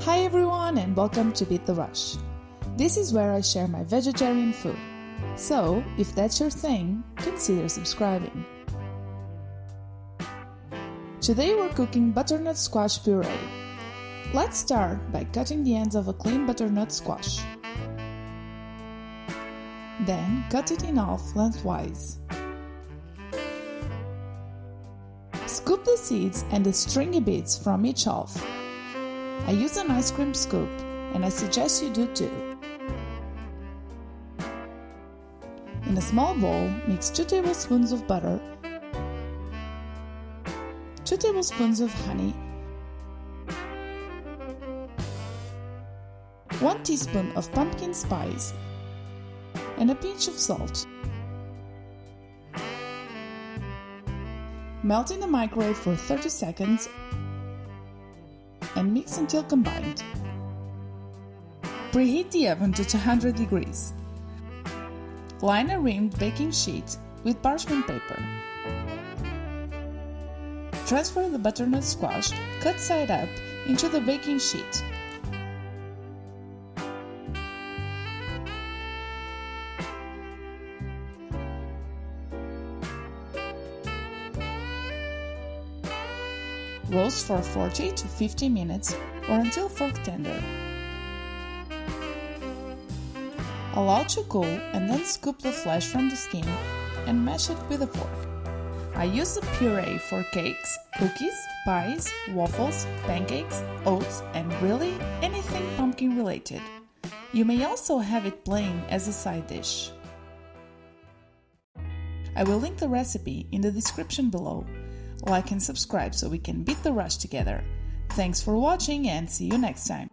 Hi everyone and welcome to Beat the Rush. This is where I share my vegetarian food. So, if that's your thing, consider subscribing. Today we're cooking butternut squash puree. Let's start by cutting the ends of a clean butternut squash. Then cut it in half lengthwise. Scoop the seeds and the stringy bits from each half. I use an ice cream scoop, and I suggest you do too. In a small bowl, mix 2 tablespoons of butter, 2 tablespoons of honey, 1 teaspoon of pumpkin spice, and a pinch of salt. Melt in the microwave for 30 seconds and mix until combined. Preheat the oven to 200 degrees. Line a rimmed baking sheet with parchment paper. Transfer the butternut squash, cut side up, into the baking sheet. Roast for 40 to 50 minutes or until fork tender. Allow to cool and then scoop the flesh from the skin and mash it with a fork. I use the puree for cakes, cookies, pies, waffles, pancakes, oats, and really anything pumpkin related. You may also have it plain as a side dish. I will link the recipe in the description below. Like and subscribe so we can beat the rush together. Thanks for watching and see you next time.